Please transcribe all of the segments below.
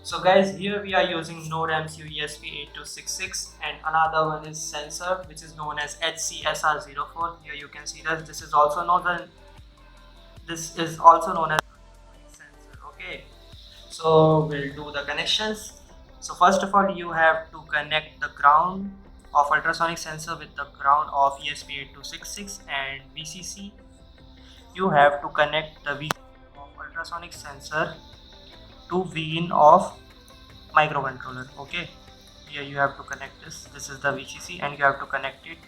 So guys, here we are using Node MCU ESP8266 and another one is sensor which is known as HCSR04. Here you can see that this is also known as sensor. Okay, so we'll do the connections. So first of all, you have to connect the ground of ultrasonic sensor with the ground of ESP8266 and VCC. You have to connect the VCC of ultrasonic sensor to VIN of microcontroller. Okay, here you have to connect this is the VCC and you have to connect it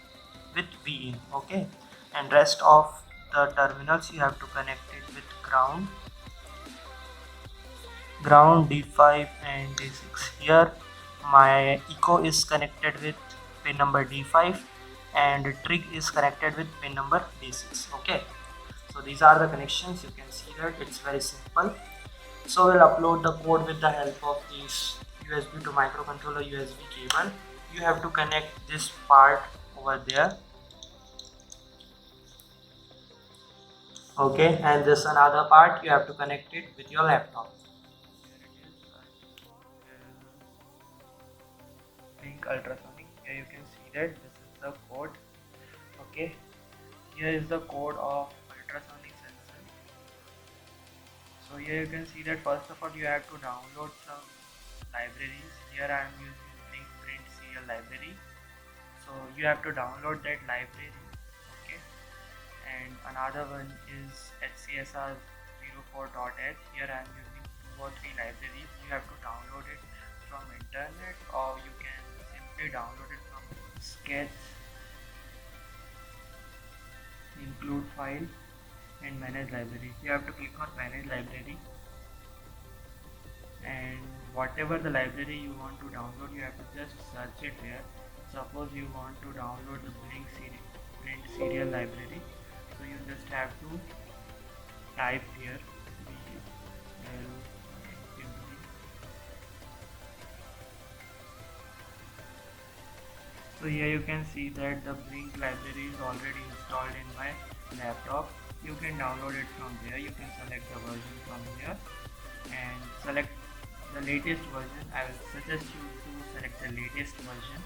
with VIN. Okay, and rest of the terminals you have to connect it with ground D5 and D6. Here my echo is connected with pin number D5 and trig is connected with pin number D6. Okay, so these are the connections. You can see that it's very simple. So we'll upload the code with the help of this USB to microcontroller USB cable. You have to connect this part over there. Okay, and this another part you have to connect it with your laptop. Link ultrasonic. Here you can see that this is the code. Okay, here is the code of ultrasonic sensor. So here you can see that first of all you have to download some libraries. Here I am using Blink Print Serial library. So you have to download that library. Okay, and another one is hcsr04.h. Here I am using 2 or 3 libraries. You have to download it from internet or you can simply download it from sketch, include file and manage library. You have to click on manage library and whatever the library you want to download you have to just search it here. Suppose you want to download the print serial library, so you just have to type here so here you can see that the Blink library is already installed in my laptop. You can download it from there. You can select the version from here and select the latest version. I will suggest you to select the latest version,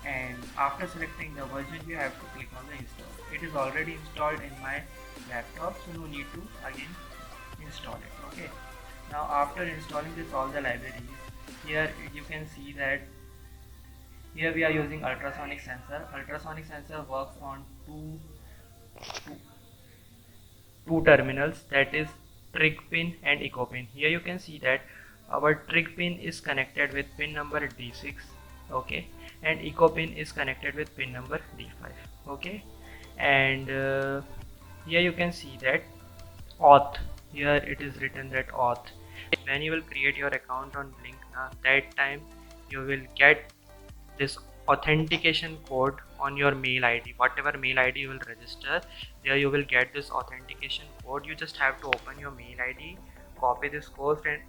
and after selecting the version you have to click on the install. It is already installed in my laptop, so no need to again install it. Okay, now after installing this all the libraries, here you can see that here we are using ultrasonic sensor. Ultrasonic sensor works on two terminals, that is trig pin and echo pin. Here you can see that our trig pin is connected with pin number D6. Okay, and echo pin is connected with pin number D5. Okay, and here you can see that auth, here it is written that auth. When you will create your account on Blink, that time you will get this authentication code on your mail ID. Whatever mail ID you will register, there you will get this authentication code. You just have to open your mail ID, copy this code and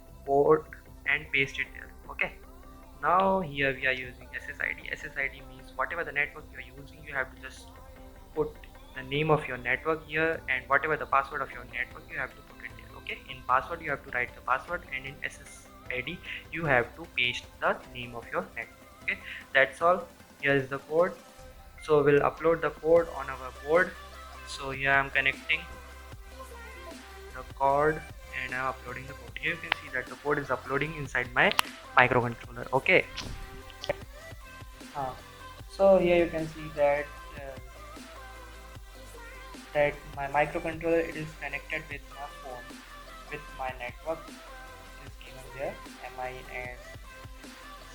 paste it there. Okay, now here we are using SSID. SSID means whatever the network you are using, you have to just put the name of your network here, and whatever the password of your network you have to put it there. Okay, in password you have to write the password, and in SSID you have to paste the name of your network. Okay, that's all. Here is the code, so we'll upload the code on our board. So here I'm connecting the cord and I'm uploading the code. Here you can see that the code is uploading inside my microcontroller. Okay, so here you can see that my microcontroller, it is connected with my phone, with my network. It is given there MIN and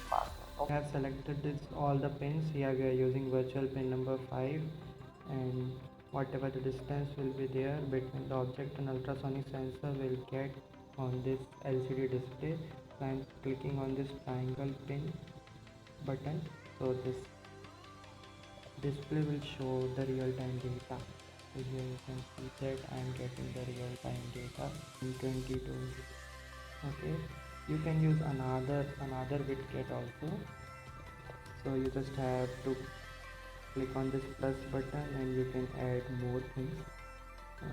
password. Okay. I have selected this all the pins. Here we are using virtual pin number 5, and whatever the distance will be there between the object and ultrasonic sensor will get on this LCD display. So I am clicking on this triangle pin button, so this display will show the real-time data. So here you can see that I am getting the real-time data in 22. Okay, you can use another widget also. So you just have to click on this plus button and you can add more things. uh,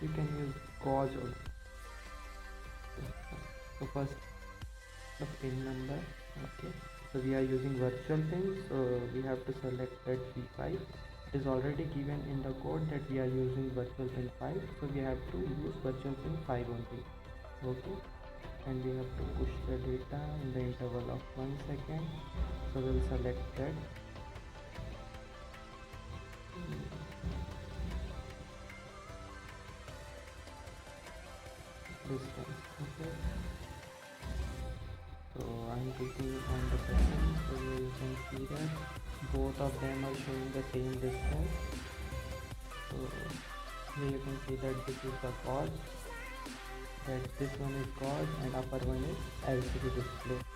you can use gauge also. So first the pin number. Okay, so we are using virtual pin, so we have to select that P5. It is already given in the code that we are using virtual pin 5, so we have to use virtual pin 5 only. Okay, and we have to push the data in the interval of 1 second. So we'll select that distance. Okay, so I'm clicking on the button, so you can see that both of them are showing the same distance. So here you can see that this is the cause, that this one is cause and upper one is LCD display.